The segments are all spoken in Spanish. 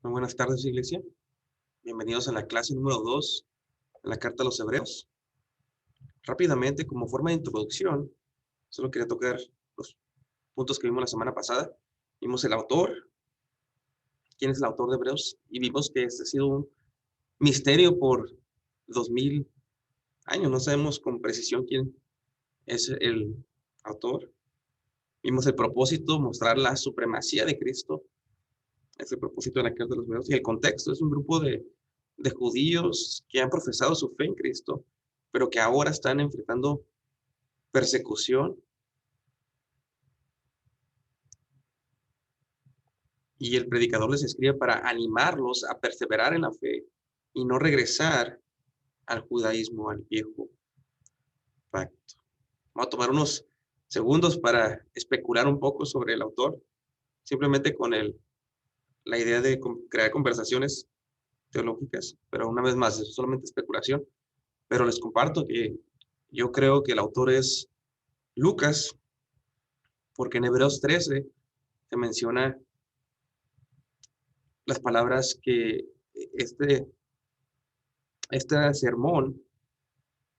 Muy buenas tardes, iglesia. Bienvenidos a la clase número 2 de la carta a los Hebreos. Rápidamente, como forma de introducción, solo quería tocar los puntos que vimos la semana pasada. Vimos el autor, quién es el autor de Hebreos, y vimos que este ha sido un misterio por 2000 años. No sabemos con precisión quién es el autor. Vimos el propósito, mostrar la supremacía de Cristo. Es el propósito de la carta de los Hebreos. Y el contexto es un grupo de judíos que han profesado su fe en Cristo, pero que ahora están enfrentando persecución, y el predicador les escribe para animarlos a perseverar en la fe y no regresar al judaísmo, al viejo pacto. Vamos a tomar unos segundos para especular un poco sobre el autor, simplemente con la idea de crear conversaciones teológicas, pero una vez más, es solamente especulación. Pero les comparto que yo creo que el autor es Lucas, porque en Hebreos 13 se menciona las palabras que este, este sermón,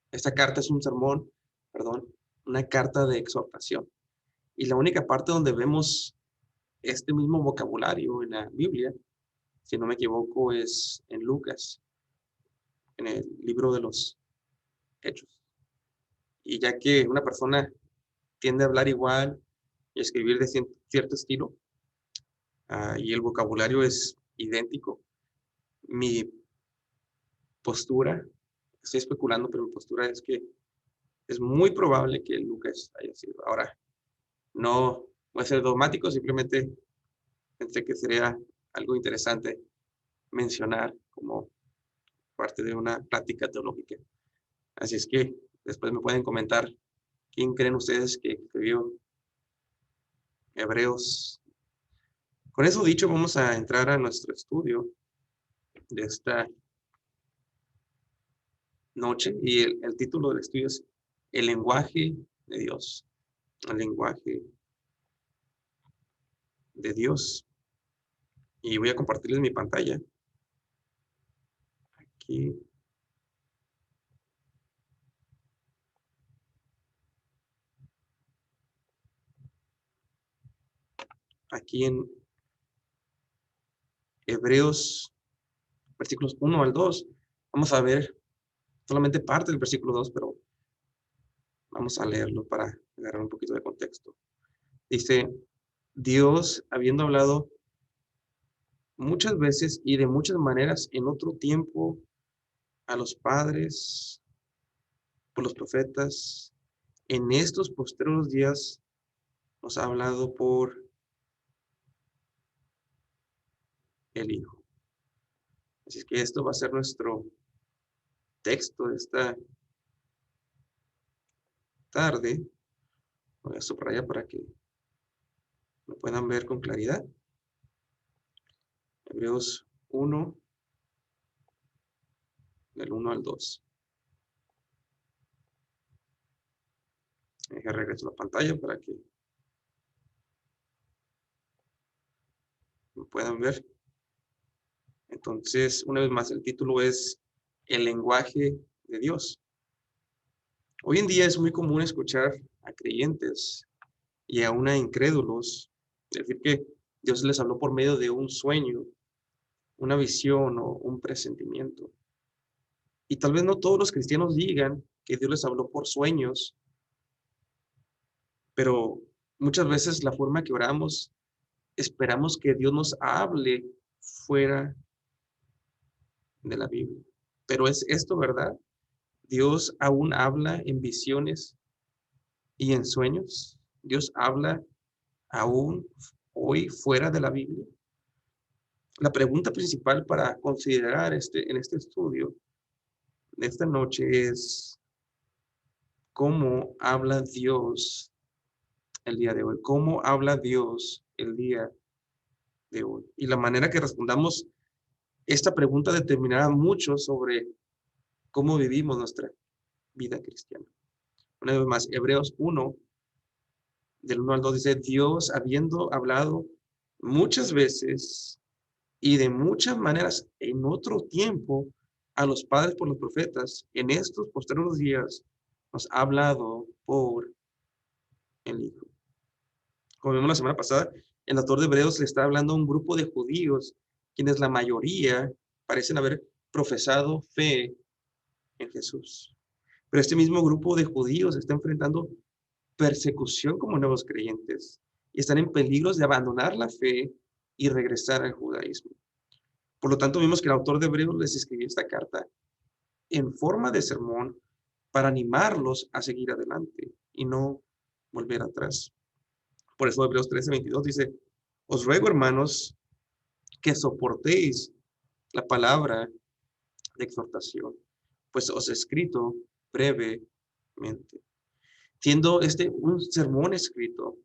esta carta es un sermón, perdón, una carta de exhortación. Y la única parte donde vemos este mismo vocabulario en la Biblia, si no me equivoco, es en Lucas, en el libro de los Hechos. Y ya que una persona tiende a hablar igual y escribir de cierto estilo, y el vocabulario es idéntico, mi postura, estoy especulando, pero mi postura es que es muy probable que Lucas haya sido. Ahora, no voy a ser dogmático, simplemente pensé que sería algo interesante mencionar como parte de una práctica teológica. Así es que después me pueden comentar quién creen ustedes que escribió Hebreos. Con eso dicho, vamos a entrar a nuestro estudio de esta noche, y el título del estudio es El lenguaje de Dios. El lenguaje de Dios. Y voy a compartirles mi pantalla. Aquí. Aquí en Hebreos, versículos 1 al 2. Vamos a ver solamente parte del versículo 2, pero vamos a leerlo para agarrar un poquito de contexto. Dice, Dios, habiendo hablado muchas veces y de muchas maneras en otro tiempo a los padres, por los profetas, en estos postreros días nos ha hablado por el Hijo. Así es que esto va a ser nuestro texto de esta tarde. Voy a subrayar para que lo puedan ver con claridad. Hebreos 1, del 1 al 2. Deja regreso a la pantalla para que lo puedan ver. Entonces, una vez más, el título es El lenguaje de Dios. Hoy en día es muy común escuchar a creyentes y aún a incrédulos decir que Dios les habló por medio de un sueño, una visión o un presentimiento. Y tal vez no todos los cristianos digan que Dios les habló por sueños, pero muchas veces la forma que oramos, esperamos que Dios nos hable fuera de la Biblia. Pero ¿es esto verdad? ¿Dios aún habla en visiones y en sueños? ¿Dios habla aún hoy fuera de la Biblia? La pregunta principal para considerar en este estudio de esta noche es ¿cómo habla Dios el día de hoy? ¿Cómo habla Dios el día de hoy? Y la manera que respondamos esta pregunta determinará mucho sobre cómo vivimos nuestra vida cristiana. Una vez más, Hebreos 1, del 1 al 2 dice, Dios habiendo hablado muchas veces Y de muchas maneras, en otro tiempo, a los padres por los profetas, en estos posteriores días, nos ha hablado por el Hijo. Como vimos la semana pasada, el autor de Hebreos le está hablando a un grupo de judíos, quienes la mayoría parecen haber profesado fe en Jesús. Pero este mismo grupo de judíos está enfrentando persecución como nuevos creyentes y están en peligros de abandonar la fe y regresar al judaísmo. Por lo tanto, vimos que el autor de Hebreos les escribió esta carta en forma de sermón para animarlos a seguir adelante y no volver atrás. Por eso Hebreos 13:22 dice, os ruego, hermanos, que soportéis la palabra de exhortación, pues os he escrito brevemente. Siendo este un sermón escrito,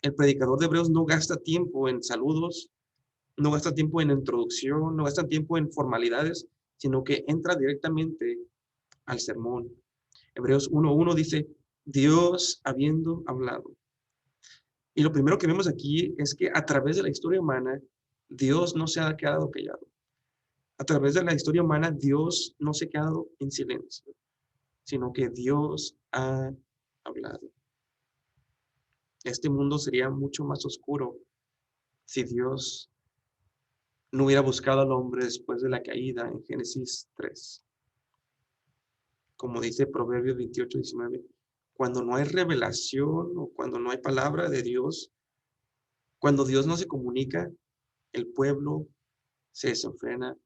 el predicador de Hebreos no gasta tiempo en saludos, no gasta tiempo en introducción, no gasta tiempo en formalidades, sino que entra directamente al sermón. Hebreos 1:1 dice, Dios habiendo hablado. Y lo primero que vemos aquí es que a través de la historia humana, Dios no se ha quedado callado. A través de la historia humana, Dios no se ha quedado en silencio, sino que Dios ha hablado. Este mundo sería mucho más oscuro si Dios no hubiera buscado al hombre después de la caída en Génesis 3. Como dice Proverbios 28:19, cuando no hay revelación o cuando no hay palabra de Dios, cuando Dios no se comunica, el pueblo se desenfrena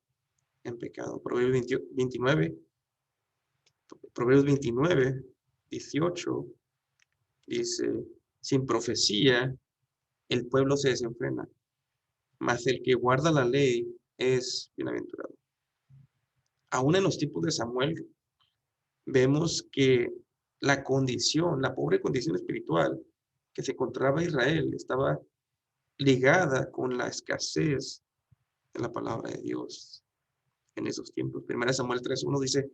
en pecado. Proverbios 29:18 dice, sin profecía el pueblo se desenfrena, mas el que guarda la ley es bienaventurado. Aún en los tiempos de Samuel, vemos que la pobre condición espiritual que se encontraba Israel, estaba ligada con la escasez de la palabra de Dios en esos tiempos. 1 Samuel 3:1 dice,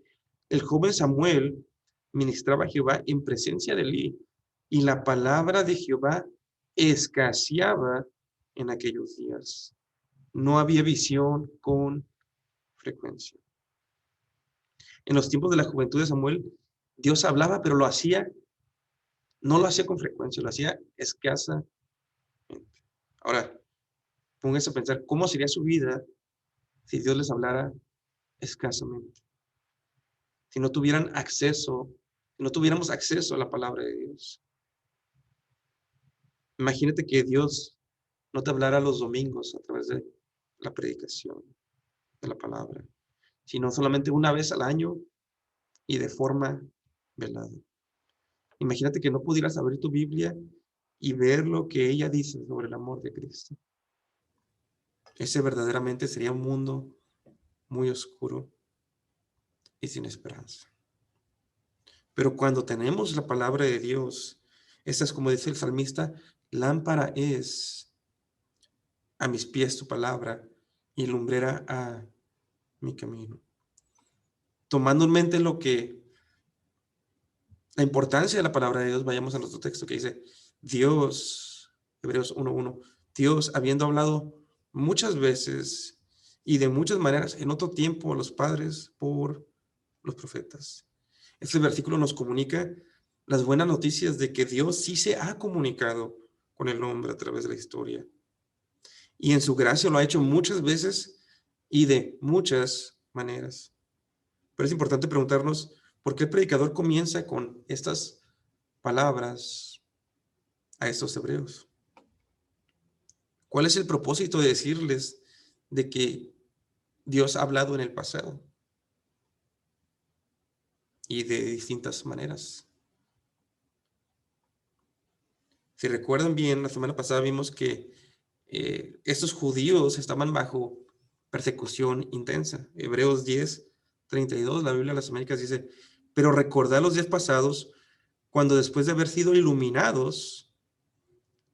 el joven Samuel ministraba a Jehová en presencia de Elí, y la palabra de Jehová escaseaba en aquellos días. No había visión con frecuencia. En los tiempos de la juventud de Samuel, Dios hablaba, pero no lo hacía con frecuencia, lo hacía escasamente. Ahora, pónganse a pensar, ¿cómo sería su vida si Dios les hablara escasamente? Si no tuvieran acceso, si no tuviéramos acceso a la palabra de Dios. Imagínate que Dios no te hablara los domingos a través de la predicación de la palabra, sino solamente una vez al año y de forma velada. Imagínate que no pudieras abrir tu Biblia y ver lo que ella dice sobre el amor de Cristo. Ese verdaderamente sería un mundo muy oscuro y sin esperanza. Pero cuando tenemos la palabra de Dios, esta es como dice el salmista, lámpara es a mis pies tu palabra y lumbrera a mi camino. Tomando en mente la importancia de la palabra de Dios, vayamos a nuestro texto que dice, Dios, Hebreos 1:1, Dios habiendo hablado muchas veces y de muchas maneras en otro tiempo a los padres por los profetas. Este versículo nos comunica las buenas noticias de que Dios sí se ha comunicado con el hombre a través de la historia. Y en su gracia lo ha hecho muchas veces y de muchas maneras. Pero es importante preguntarnos, ¿por qué el predicador comienza con estas palabras a estos hebreos? ¿Cuál es el propósito de decirles de que Dios ha hablado en el pasado? Y de distintas maneras. Si recuerdan bien, la semana pasada vimos que estos judíos estaban bajo persecución intensa. Hebreos 10:32, la Biblia de las Américas dice, pero recordad los días pasados, cuando después de haber sido iluminados,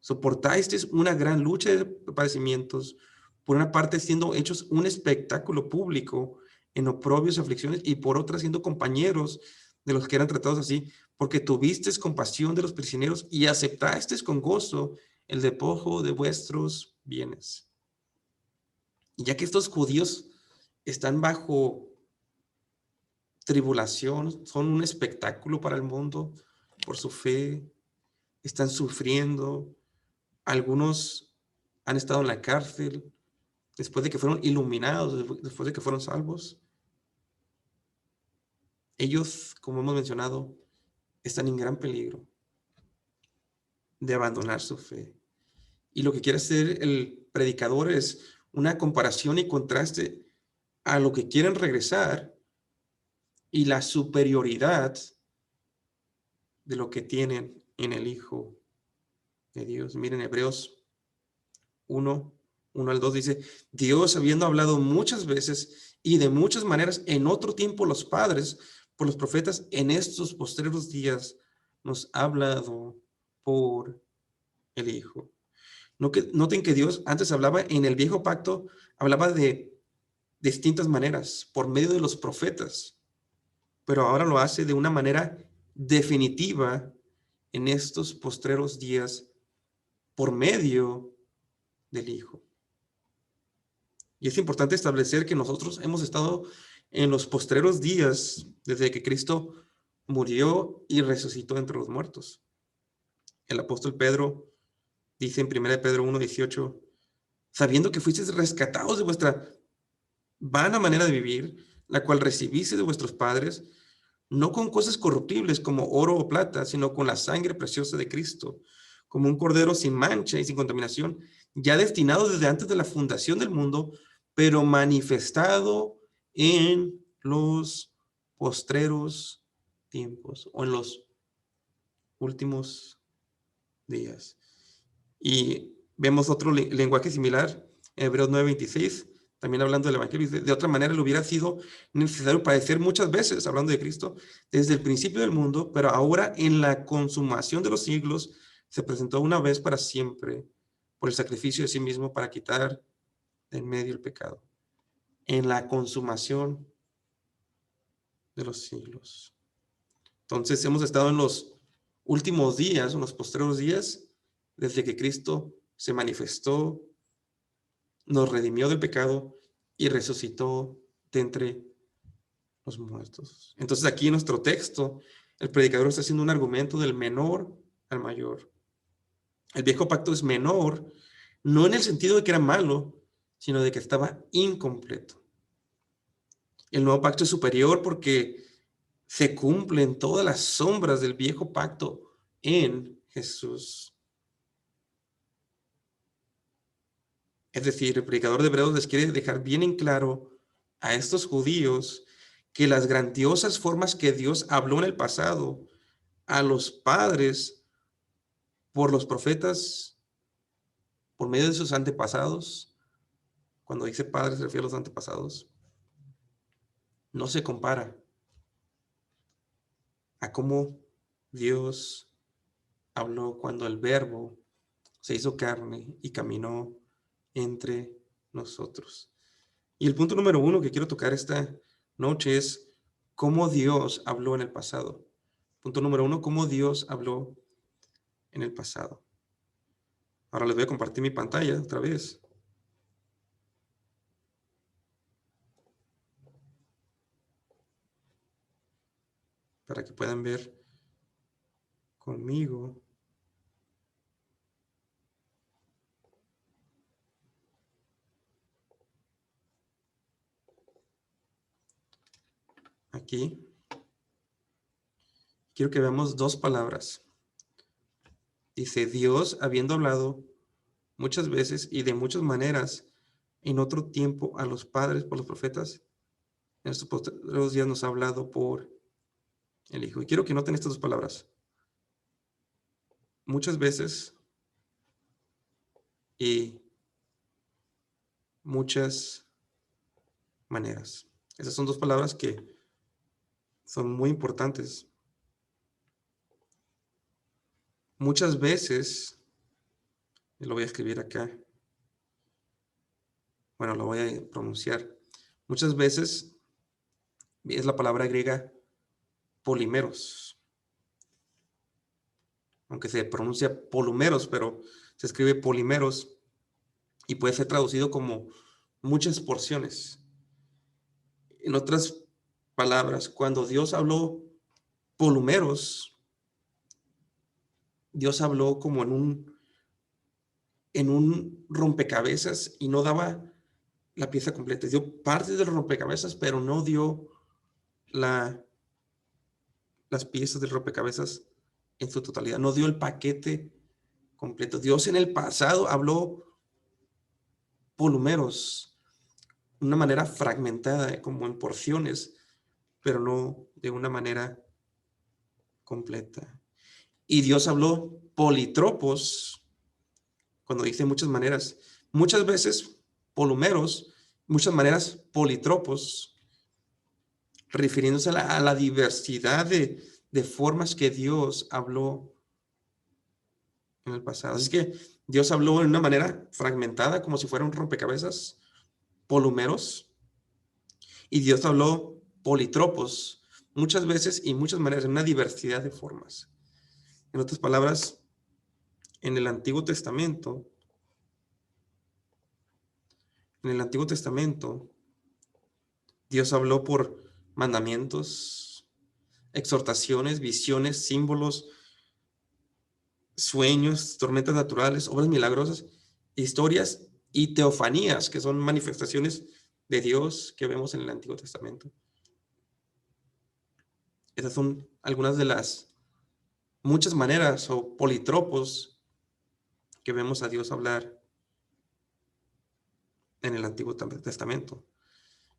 soportasteis una gran lucha de padecimientos, por una parte siendo hechos un espectáculo público en oprobios, aflicciones, y por otra siendo compañeros de los que eran tratados así, porque tuvisteis compasión de los prisioneros y aceptasteis con gozo el despojo de vuestros bienes. Y ya que estos judíos están bajo tribulación, son un espectáculo para el mundo por su fe, están sufriendo, algunos han estado en la cárcel después de que fueron iluminados, después de que fueron salvos. Ellos, como hemos mencionado, están en gran peligro de abandonar su fe. Y lo que quiere hacer el predicador es una comparación y contraste a lo que quieren regresar y la superioridad de lo que tienen en el Hijo de Dios. Miren, Hebreos 1, 1 al 2 dice, Dios, habiendo hablado muchas veces y de muchas maneras en otro tiempo los padres, por los profetas, en estos postreros días nos ha hablado por el Hijo. Noten que Dios antes hablaba en el viejo pacto, hablaba de distintas maneras, por medio de los profetas, pero ahora lo hace de una manera definitiva en estos postreros días por medio del Hijo. Y es importante establecer que nosotros hemos estado en los postreros días desde que Cristo murió y resucitó entre los muertos. El apóstol Pedro dice en 1 Pedro 1:18, sabiendo que fuisteis rescatados de vuestra vana manera de vivir, la cual recibiste de vuestros padres, no con cosas corruptibles como oro o plata, sino con la sangre preciosa de Cristo, como un cordero sin mancha y sin contaminación, ya destinado desde antes de la fundación del mundo, pero manifestado en los postreros tiempos o en los últimos días. Y vemos otro lenguaje similar, Hebreos 9:26, también hablando del Evangelio. De otra manera, le hubiera sido necesario padecer muchas veces, hablando de Cristo, desde el principio del mundo, pero ahora en la consumación de los siglos, se presentó una vez para siempre por el sacrificio de sí mismo para quitar de en medio el pecado. En la consumación de los siglos. Entonces, hemos estado en los últimos días, en los postreros días, desde que Cristo se manifestó, nos redimió del pecado y resucitó de entre los muertos. Entonces aquí en nuestro texto, el predicador está haciendo un argumento del menor al mayor. El viejo pacto es menor, no en el sentido de que era malo, sino de que estaba incompleto. El nuevo pacto es superior porque se cumplen todas las sombras del viejo pacto en Jesús. Es decir, el predicador de Hebreos les quiere dejar bien en claro a estos judíos que las grandiosas formas que Dios habló en el pasado a los padres por los profetas, por medio de sus antepasados, cuando dice padres se refiere a los antepasados, no se compara a cómo Dios habló cuando el Verbo se hizo carne y caminó entre nosotros. Y el punto número 1 que quiero tocar esta noche es cómo Dios habló en el pasado. Punto número 1, cómo Dios habló en el pasado. Ahora les voy a compartir mi pantalla otra vez. Para que puedan ver conmigo. Aquí. Quiero que veamos dos palabras. Dice, Dios, habiendo hablado muchas veces y de muchas maneras en otro tiempo a los padres por los profetas, en estos postreros días nos ha hablado por el Hijo. Y quiero que noten estas dos palabras. Muchas veces y muchas maneras. Esas son dos palabras que son muy importantes. Muchas veces, y lo voy a escribir acá, bueno, lo voy a pronunciar. Muchas veces es la palabra griega polimeros, aunque se pronuncia polumeros, pero se escribe polimeros y puede ser traducido como muchas porciones. En otras palabras, cuando Dios habló por números, Dios habló como en un rompecabezas y no daba la pieza completa. Dio parte del rompecabezas, pero no dio la, las piezas del rompecabezas en su totalidad. No dio el paquete completo. Dios en el pasado habló por números, de una manera fragmentada, como en porciones, pero no de una manera completa. Y Dios habló politropos, cuando dice muchas maneras, muchas veces polumeros, muchas maneras politropos, refiriéndose a la diversidad de formas que Dios habló en el pasado. Así que Dios habló en una manera fragmentada, como si fuera un rompecabezas, polumeros, y Dios habló politropos, muchas veces y muchas maneras, en una diversidad de formas. En otras palabras, en el Antiguo Testamento, en el Antiguo Testamento, Dios habló por mandamientos, exhortaciones, visiones, símbolos, sueños, tormentas naturales, obras milagrosas, historias y teofanías, que son manifestaciones de Dios que vemos en el Antiguo Testamento. Esas son algunas de las muchas maneras o politropos que vemos a Dios hablar en el Antiguo Testamento.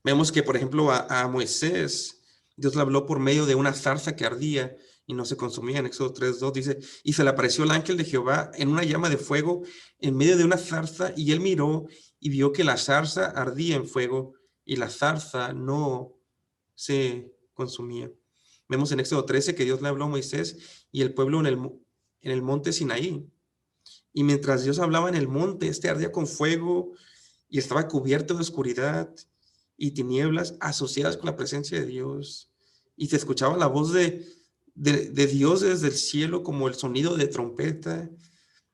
Vemos que, por ejemplo, a Moisés, Dios le habló por medio de una zarza que ardía y no se consumía. En Éxodo 3:2 dice, y se le apareció el ángel de Jehová en una llama de fuego en medio de una zarza, y él miró y vio que la zarza ardía en fuego y la zarza no se consumía. Vemos en Éxodo 13 que Dios le habló a Moisés y el pueblo en el monte Sinaí. Y mientras Dios hablaba en el monte, este ardía con fuego y estaba cubierto de oscuridad y tinieblas asociadas con la presencia de Dios. Y se escuchaba la voz de Dios desde el cielo como el sonido de trompeta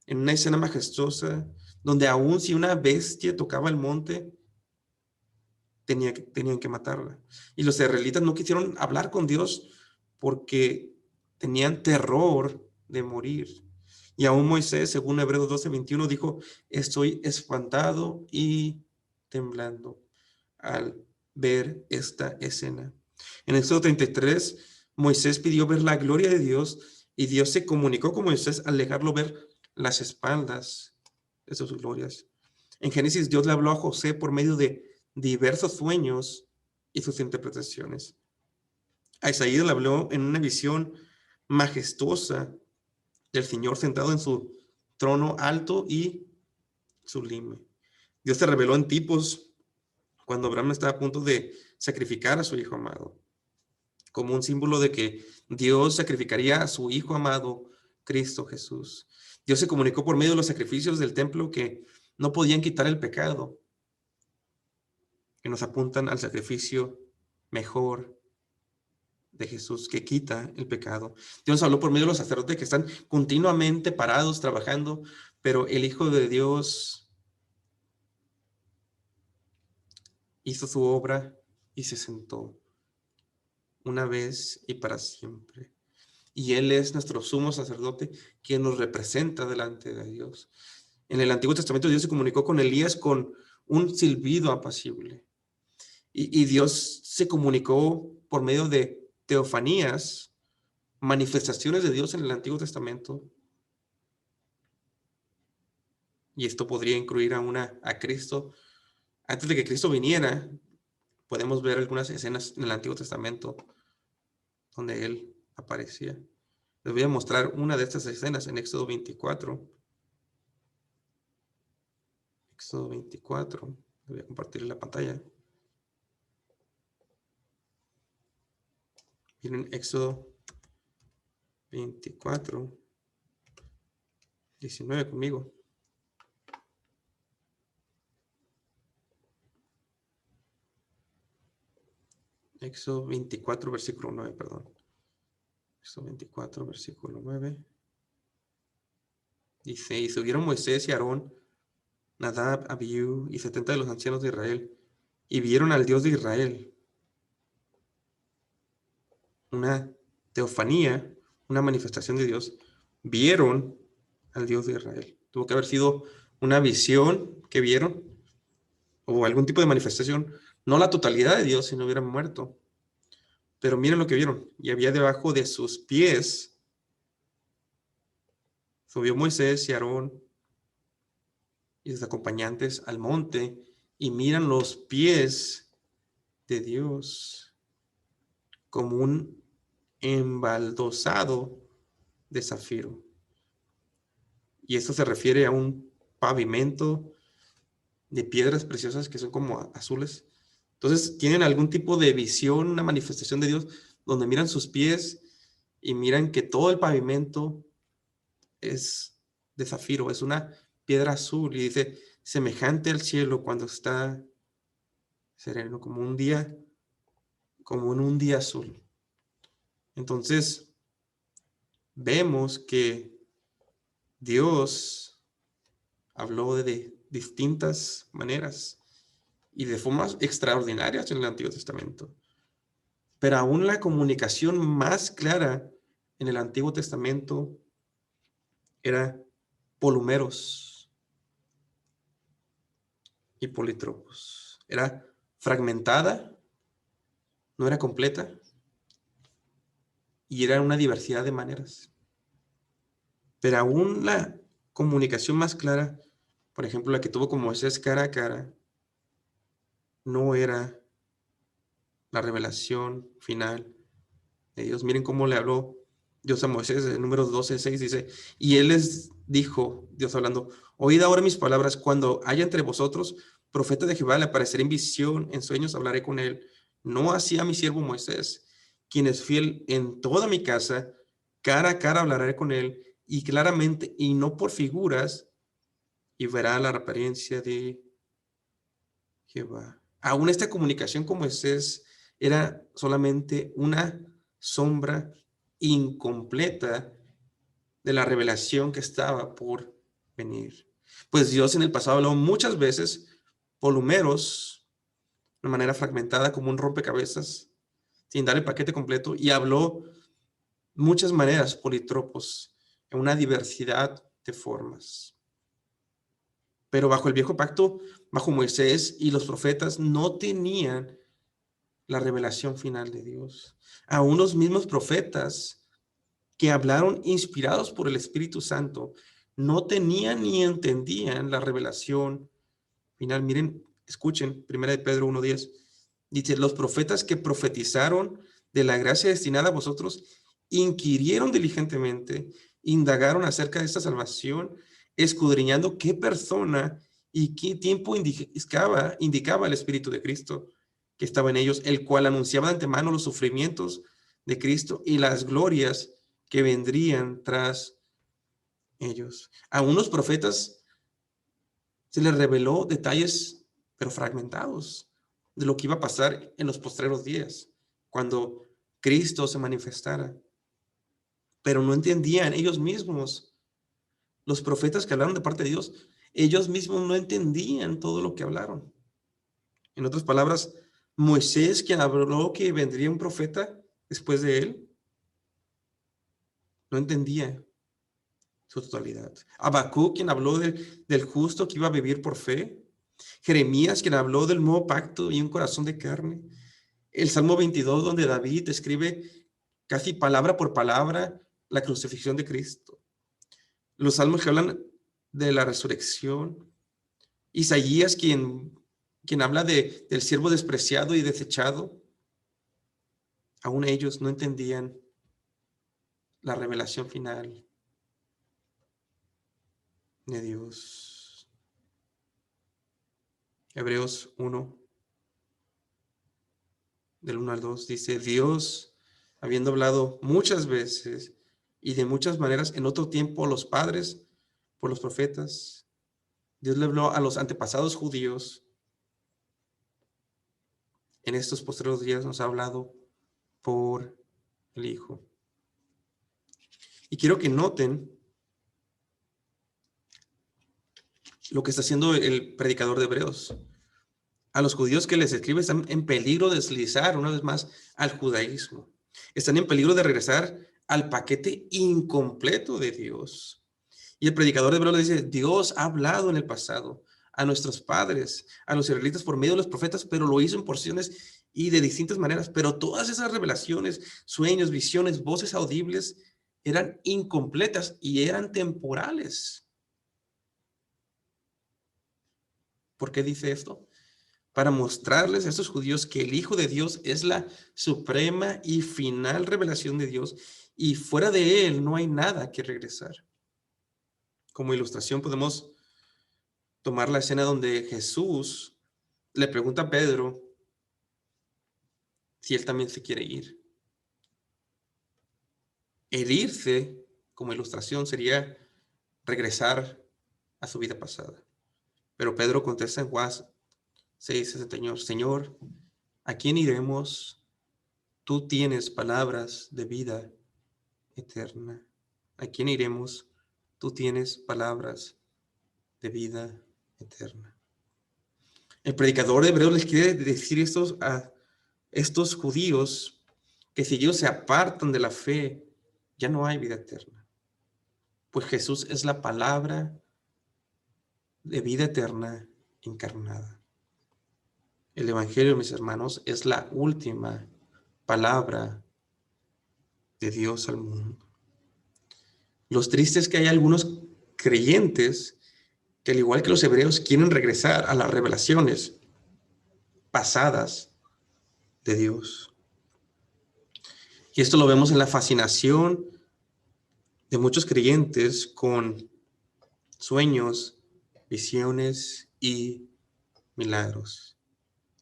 en una escena majestuosa, donde aún si una bestia tocaba el monte, tenían que matarla. Y los israelitas no quisieron hablar con Dios porque tenían terror de morir. Y aún Moisés, según Hebreos 12:21, dijo, estoy espantado y temblando al ver esta escena. En Éxodo 33, Moisés pidió ver la gloria de Dios y Dios se comunicó con Moisés al dejarlo ver las espaldas de sus glorias. En Génesis, Dios le habló a José por medio de diversos sueños y sus interpretaciones. A Isaías le habló en una visión majestuosa del Señor sentado en su trono alto y sublime. Dios se reveló en tipos cuando Abraham estaba a punto de sacrificar a su hijo amado, como un símbolo de que Dios sacrificaría a su hijo amado, Cristo Jesús. Dios se comunicó por medio de los sacrificios del templo que no podían quitar el pecado, que nos apuntan al sacrificio mejor de Jesús que quita el pecado. Dios habló por medio de los sacerdotes que están continuamente parados trabajando, pero el Hijo de Dios hizo su obra y se sentó una vez y para siempre. Y Él es nuestro sumo sacerdote, quien nos representa delante de Dios. En el Antiguo Testamento Dios se comunicó con Elías con un silbido apacible. Y Dios se comunicó por medio de teofanías, manifestaciones de Dios en el Antiguo Testamento. Y esto podría incluir a Cristo. Antes de que Cristo viniera, podemos ver algunas escenas en el Antiguo Testamento donde Él aparecía. Les voy a mostrar una de estas escenas en Éxodo 24. Éxodo 24. Les voy a compartir la pantalla. Miren, Éxodo 24, 19 conmigo. Éxodo 24, versículo 9, perdón. Éxodo 24, versículo 9. Dice, y subieron Moisés y Aarón Nadab, Abiú y 70 de los ancianos de Israel, y vieron al Dios de Israel. Una teofanía, una manifestación de Dios. Vieron al Dios de Israel. Tuvo que haber sido una visión que vieron, o algún tipo de manifestación, no la totalidad de Dios si no hubieran muerto. Pero miren lo que vieron, y había debajo de sus pies, subió Moisés y Aarón y sus acompañantes al monte, y miran los pies de Dios como un embaldosado de zafiro. Y esto se refiere a un pavimento de piedras preciosas que son como azules. Entonces tienen algún tipo de visión, una manifestación de Dios, donde miran sus pies y miran que todo el pavimento es de zafiro, es una piedra azul, y dice, semejante al cielo cuando está sereno, como en un día azul. Entonces, vemos que Dios habló de distintas maneras y de formas extraordinarias en el Antiguo Testamento. Pero aún la comunicación más clara en el Antiguo Testamento era polumeros y politropos. Era fragmentada, no era completa, y era una diversidad de maneras. Pero aún la comunicación más clara, por ejemplo, la que tuvo con Moisés cara a cara, no era la revelación final de Dios. Miren cómo le habló Dios a Moisés en Números 12:6, dice, y él les dijo, Dios hablando, oíd ahora mis palabras, cuando haya entre vosotros profeta de Jehová, le apareceré en visión, en sueños hablaré con él, no así a mi siervo Moisés, quien es fiel en toda mi casa, cara a cara hablaré con él, y claramente, y no por figuras, y verá la apariencia de Jehová. Aún esta comunicación con Moisés era solamente una sombra incompleta de la revelación que estaba por venir. Pues Dios en el pasado habló muchas veces por números, de manera fragmentada como un rompecabezas, sin dar el paquete completo, y habló muchas maneras politropos, en una diversidad de formas. Pero bajo el viejo pacto, bajo Moisés y los profetas, no tenían la revelación final de Dios. Aún los mismos profetas que hablaron inspirados por el Espíritu Santo no tenían ni entendían la revelación final. Miren, escuchen, 1 de Pedro 1:10. Dice, los profetas que profetizaron de la gracia destinada a vosotros, inquirieron diligentemente, indagaron acerca de esta salvación, escudriñando qué persona y qué tiempo indicaba el Espíritu de Cristo que estaba en ellos, el cual anunciaba de antemano los sufrimientos de Cristo y las glorias que vendrían tras ellos. A unos profetas se les reveló detalles, pero fragmentados, de lo que iba a pasar en los postreros días, cuando Cristo se manifestara. Pero no entendían ellos mismos, los profetas que hablaron de parte de Dios, ellos mismos no entendían todo lo que hablaron. En otras palabras, Moisés, quien habló que vendría un profeta después de él, no entendía su totalidad. Habacuc, quien habló del justo que iba a vivir por fe. Jeremías, quien habló del nuevo pacto y un corazón de carne. El Salmo 22, donde David escribe casi palabra por palabra la crucifixión de Cristo. Los salmos que hablan de la resurrección. Isaías, quien habla del siervo despreciado y desechado. Aún ellos no entendían la revelación final de Dios. Hebreos 1, del 1 al 2, dice, Dios, habiendo hablado muchas veces y de muchas maneras en otro tiempo a los padres por los profetas, Dios le habló a los antepasados judíos, en estos postreros días nos ha hablado por el Hijo. Y quiero que noten lo que está haciendo el predicador de Hebreos. A los judíos que les escribe están en peligro de deslizar una vez más al judaísmo. Están en peligro de regresar al paquete incompleto de Dios. Y el predicador de Hebreos le dice, Dios ha hablado en el pasado a nuestros padres, a los israelitas por medio de los profetas, pero lo hizo en porciones y de distintas maneras. Pero todas esas revelaciones, sueños, visiones, voces audibles eran incompletas y eran temporales. ¿Por qué dice esto? Para mostrarles a estos judíos que el Hijo de Dios es la suprema y final revelación de Dios y fuera de él no hay nada que regresar. Como ilustración podemos tomar la escena donde Jesús le pregunta a Pedro si él también se quiere ir. El irse, como ilustración, sería regresar a su vida pasada. Pero Pedro contesta en Juan 6:61, Señor, ¿a quién iremos? Tú tienes palabras de vida eterna. ¿A quién iremos? Tú tienes palabras de vida eterna. El predicador de Hebreos les quiere decir a estos judíos que si ellos se apartan de la fe, ya no hay vida eterna. Pues Jesús es la palabra de vida eterna encarnada. El Evangelio, mis hermanos, es la última palabra de Dios al mundo. Los tristes es que hay algunos creyentes que, al igual que los hebreos, quieren regresar a las revelaciones pasadas de Dios. Y esto lo vemos en la fascinación de muchos creyentes con sueños, visiones y milagros.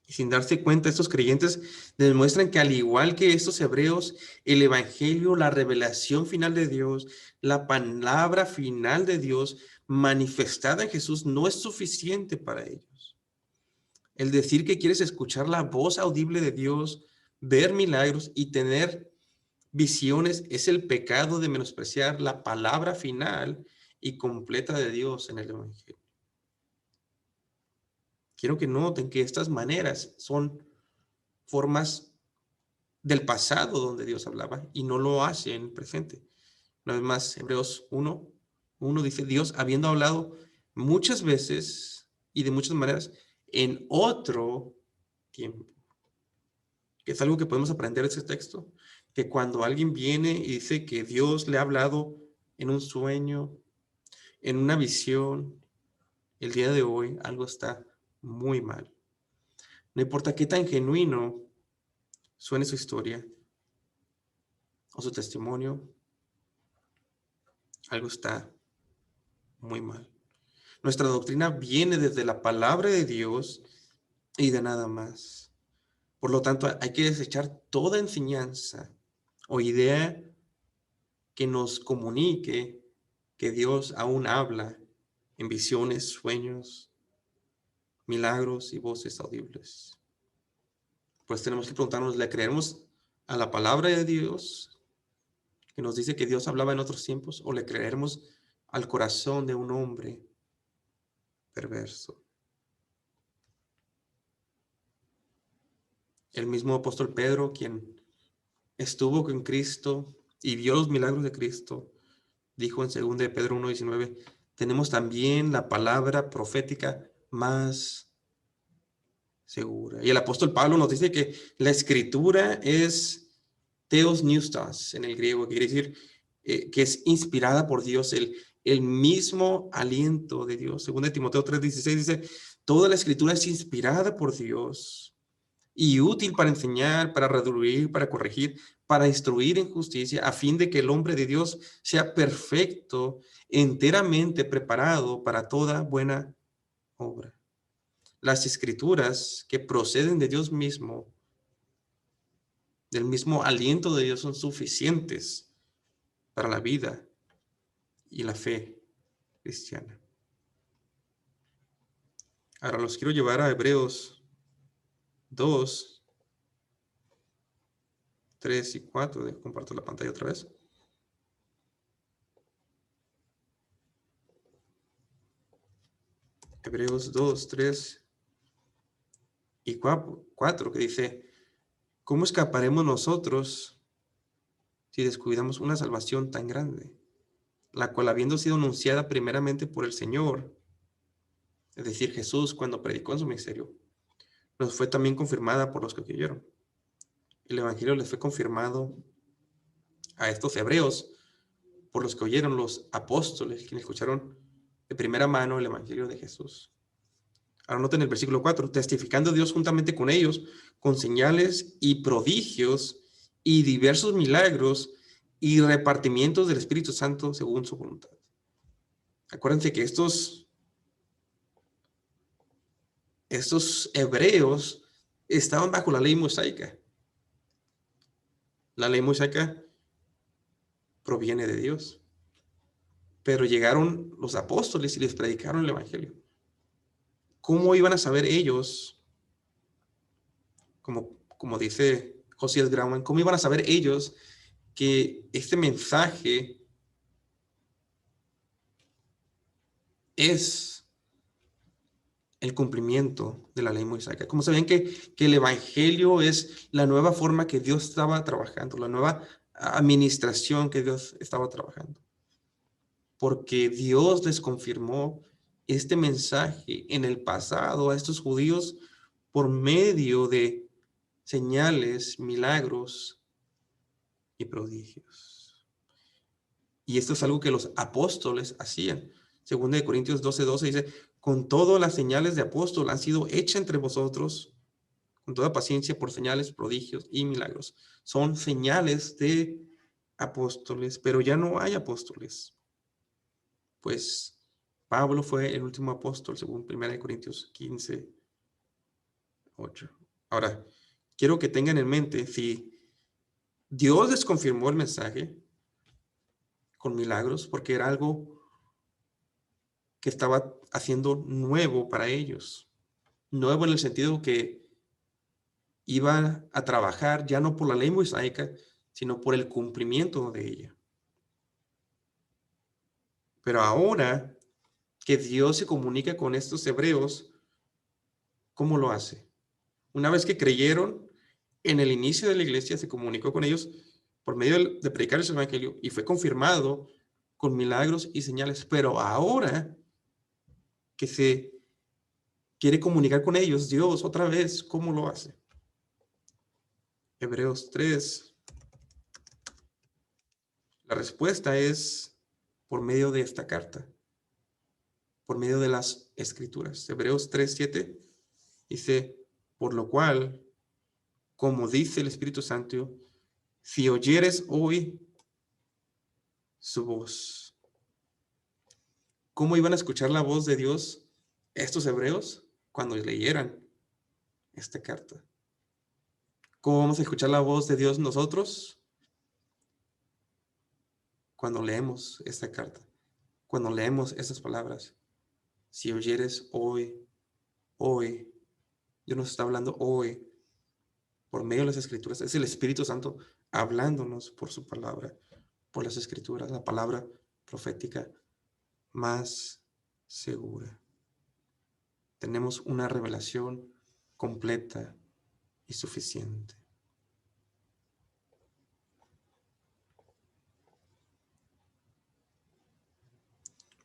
Y sin darse cuenta, estos creyentes demuestran que al igual que estos hebreos, el evangelio, la revelación final de Dios, la palabra final de Dios manifestada en Jesús no es suficiente para ellos. El decir que quieres escuchar la voz audible de Dios, ver milagros y tener visiones es el pecado de menospreciar la palabra final y completa de Dios en el evangelio. Quiero que noten que estas maneras son formas del pasado donde Dios hablaba y no lo hace en el presente. Una vez más, Hebreos 1 dice, Dios habiendo hablado muchas veces y de muchas maneras en otro tiempo. Que es algo que podemos aprender de ese texto, que cuando alguien viene y dice que Dios le ha hablado en un sueño, en una visión, el día de hoy algo está muy mal. No importa qué tan genuino suene su historia o su testimonio, algo está muy mal. Nuestra doctrina viene desde la palabra de Dios y de nada más. Por lo tanto, hay que desechar toda enseñanza o idea que nos comunique que Dios aún habla en visiones, sueños, milagros y voces audibles. Pues tenemos que preguntarnos, ¿le creemos a la palabra de Dios que nos dice que Dios hablaba en otros tiempos o le creeremos al corazón de un hombre perverso? El mismo apóstol Pedro, quien estuvo con Cristo y vio los milagros de Cristo, dijo en 2 de Pedro 1:19, tenemos también la palabra profética más segura. Y el apóstol Pablo nos dice que la escritura es Theos Neustas en el griego, que quiere decir que es inspirada por Dios, el mismo aliento de Dios. Según de Timoteo 3:16 dice, toda la escritura es inspirada por Dios y útil para enseñar, para redarguir, para corregir, para instruir en justicia, a fin de que el hombre de Dios sea perfecto, enteramente preparado para toda buena obra. Las escrituras que proceden de Dios mismo, del mismo aliento de Dios, son suficientes para la vida y la fe cristiana. Ahora los quiero llevar a Hebreos 2, 3 y 4. Comparto la pantalla otra vez. Hebreos 2, 3 y 4, que dice, ¿cómo escaparemos nosotros si descuidamos una salvación tan grande, la cual habiendo sido anunciada primeramente por el Señor, es decir, Jesús cuando predicó en su ministerio, nos fue también confirmada por los que oyeron? El Evangelio les fue confirmado a estos hebreos por los que oyeron, los apóstoles, quienes escucharon de primera mano el Evangelio de Jesús. Ahora noten el versículo 4, testificando Dios juntamente con ellos, con señales y prodigios y diversos milagros y repartimientos del Espíritu Santo según su voluntad. Acuérdense que estos hebreos estaban bajo la ley mosaica. La ley mosaica proviene de Dios, pero llegaron los apóstoles y les predicaron el Evangelio. ¿Cómo iban a saber ellos, como dice Josías Grauman, cómo iban a saber ellos que este mensaje es el cumplimiento de la ley mosaica? ¿Cómo sabían que el Evangelio es la nueva forma que Dios estaba trabajando, la nueva administración que Dios estaba trabajando? Porque Dios les confirmó este mensaje en el pasado a estos judíos por medio de señales, milagros y prodigios. Y esto es algo que los apóstoles hacían. Segunda de Corintios 12:12 dice, con todas las señales de apóstol han sido hechas entre vosotros, con toda paciencia por señales, prodigios y milagros. Son señales de apóstoles, pero ya no hay apóstoles. Pues Pablo fue el último apóstol, según 1 Corintios 15:8. Ahora, quiero que tengan en mente, si Dios les confirmó el mensaje con milagros, porque era algo que estaba haciendo nuevo para ellos. Nuevo en el sentido que iban a trabajar ya no por la ley mosaica, sino por el cumplimiento de ella. Pero ahora que Dios se comunica con estos hebreos, ¿cómo lo hace? Una vez que creyeron, en el inicio de la iglesia se comunicó con ellos por medio de predicar el evangelio y fue confirmado con milagros y señales. Pero ahora que se quiere comunicar con ellos, Dios otra vez, ¿cómo lo hace? Hebreos 3. La respuesta es por medio de esta carta, por medio de las escrituras. Hebreos 3:7 dice, por lo cual, como dice el Espíritu Santo, si oyeres hoy su voz. ¿Cómo iban a escuchar la voz de Dios estos hebreos? Cuando leyeran esta carta. ¿Cómo vamos a escuchar la voz de Dios nosotros? Cuando leemos esta carta, cuando leemos estas palabras. Si oyeres hoy, Dios nos está hablando hoy por medio de las escrituras. Es el Espíritu Santo hablándonos por su palabra, por las escrituras, la palabra profética más segura. Tenemos una revelación completa y suficiente.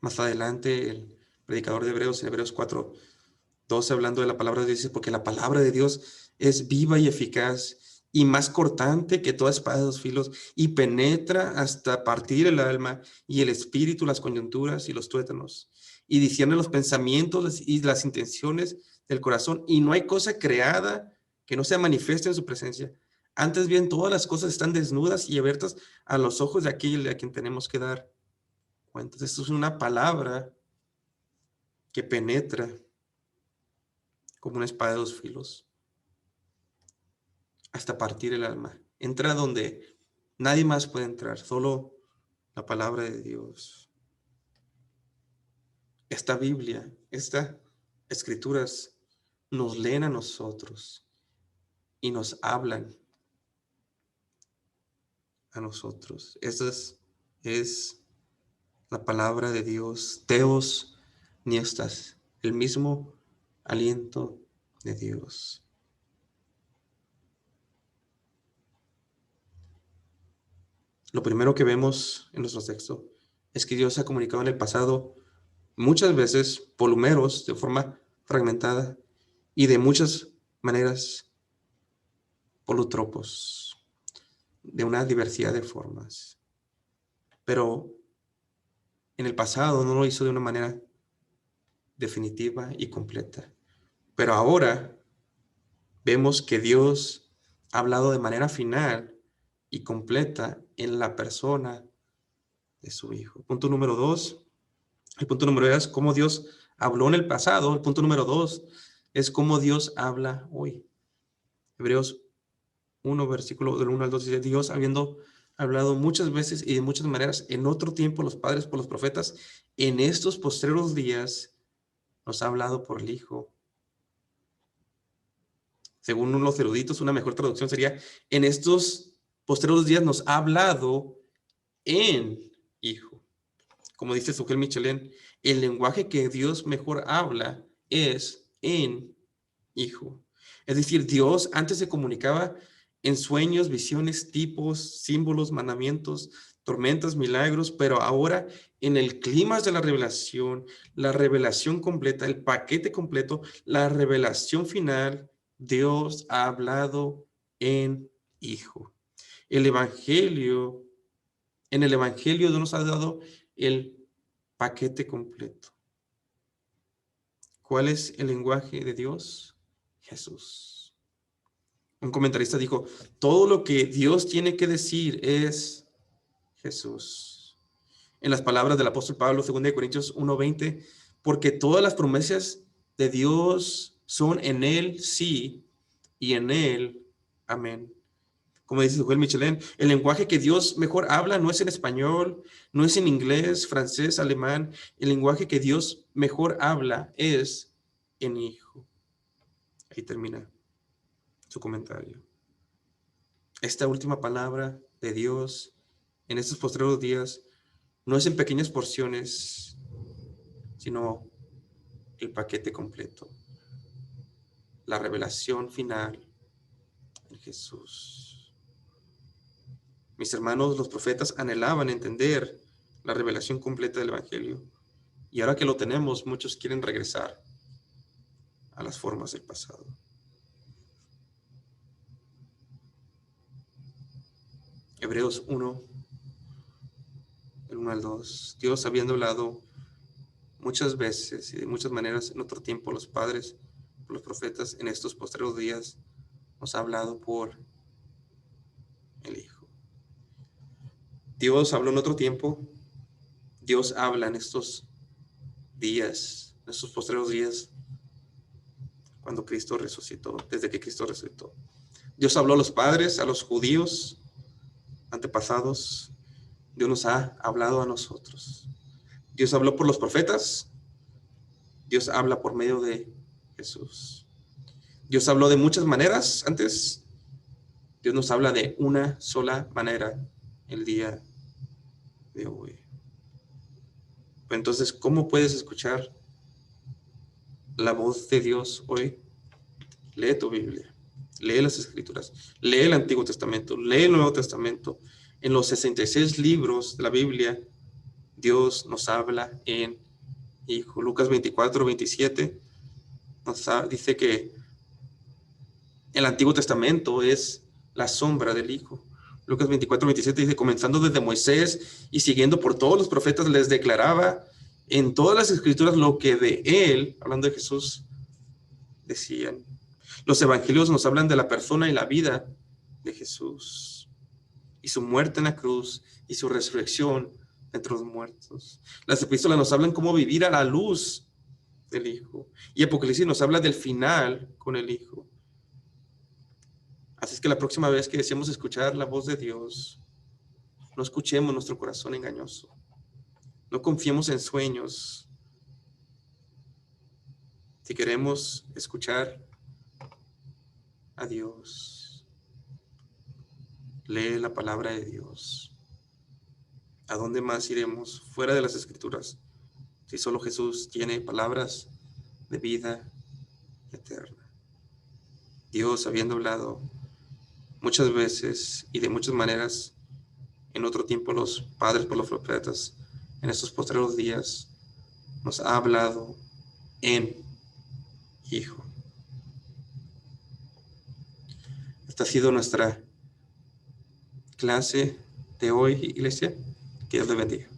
Más adelante, el predicador de Hebreos, en Hebreos 4:12, hablando de la palabra de Dios, dice, porque la palabra de Dios es viva y eficaz y más cortante que toda espada de dos filos y penetra hasta partir el alma y el espíritu, las coyunturas y los tuétanos, y discierne los pensamientos y las intenciones del corazón, y no hay cosa creada que no sea manifiesta en su presencia. Antes bien, todas las cosas están desnudas y abiertas a los ojos de aquel a quien tenemos que dar cuentas. Esto es una palabra que penetra como una espada de dos filos hasta partir el alma. Entra donde nadie más puede entrar, solo la palabra de Dios. Esta Biblia, estas escrituras nos leen a nosotros y nos hablan a nosotros. Esa es la palabra de Dios, Theos Niestas, el mismo aliento de Dios. Lo primero que vemos en nuestro texto es que Dios se ha comunicado en el pasado muchas veces por números de forma fragmentada y de muchas maneras polutropos, de una diversidad de formas. Pero en el pasado no lo hizo de una manera definitiva y completa. Pero ahora vemos que Dios ha hablado de manera final y completa en la persona de su Hijo. Punto número 2. El punto número 2 es cómo Dios habló en el pasado. El punto número 2 es cómo Dios habla hoy. Hebreos 1, versículo del 1 al 2 dice: Dios, habiendo hablado muchas veces y de muchas maneras en otro tiempo los padres por los profetas, en estos postreros días nos ha hablado por el Hijo. Según unos eruditos, una mejor traducción sería: en estos postreros días nos ha hablado en Hijo. Como dice Sugel Michelén, el lenguaje que Dios mejor habla es en Hijo. Es decir, Dios antes se comunicaba en sueños, visiones, tipos, símbolos, mandamientos, tormentas, milagros, pero ahora en el clima de la revelación completa, el paquete completo, la revelación final, Dios ha hablado en Hijo. El Evangelio, en el Evangelio Dios nos ha dado el paquete completo. ¿Cuál es el lenguaje de Dios? Jesús. Un comentarista dijo: todo lo que Dios tiene que decir es Jesús. En las palabras del apóstol Pablo, 2 Corintios 1:20, porque todas las promesas de Dios son en Él sí y en Él amén. Como dice Joel Michelin, el lenguaje que Dios mejor habla no es en español, no es en inglés, francés, alemán. El lenguaje que Dios mejor habla es en Hijo. Ahí termina su comentario. Esta última palabra de Dios en estos postreros días no es en pequeñas porciones, sino el paquete completo, la revelación final en Jesús. Mis hermanos, los profetas anhelaban entender la revelación completa del Evangelio, y ahora que lo tenemos, muchos quieren regresar a las formas del pasado. Hebreos 1, del 1 al 2. Dios, habiendo hablado muchas veces y de muchas maneras en otro tiempo los padres, por los profetas, en estos postreros días nos ha hablado por el Hijo. Dios habló en otro tiempo, Dios habla en estos días, en estos postreros días, cuando Cristo resucitó, desde que Cristo resucitó. Dios habló a los padres, a los judíos antepasados. Dios nos ha hablado a nosotros. Dios habló por los profetas. Dios habla por medio de Jesús. Dios habló de muchas maneras antes. Dios nos habla de una sola manera el día de hoy. Entonces, ¿cómo puedes escuchar la voz de Dios hoy? Lee tu Biblia, lee las Escrituras, lee el Antiguo Testamento, lee el Nuevo Testamento. En los 66 libros de la Biblia, Dios nos habla en Hijo. Lucas 24:27 dice que el Antiguo Testamento es la sombra del Hijo. Lucas 24:27 dice: comenzando desde Moisés y siguiendo por todos los profetas, les declaraba en todas las Escrituras lo que de él, hablando de Jesús, decían. Los evangelios nos hablan de la persona y la vida de Jesús, y su muerte en la cruz, y su resurrección entre los muertos. Las epístolas nos hablan cómo vivir a la luz del Hijo, y Apocalipsis nos habla del final con el Hijo. Así es que la próxima vez que deseemos escuchar la voz de Dios, no escuchemos nuestro corazón engañoso, no confiemos en sueños. Si queremos escuchar a Dios, lee la palabra de Dios. ¿A dónde más iremos fuera de las Escrituras si solo Jesús tiene palabras de vida eterna. Dios, habiendo hablado muchas veces y de muchas maneras en otro tiempo los padres por los profetas, en estos postreros días nos ha hablado en Hijo. Esta ha sido nuestra clase de hoy, iglesia. Que Dios le bendiga.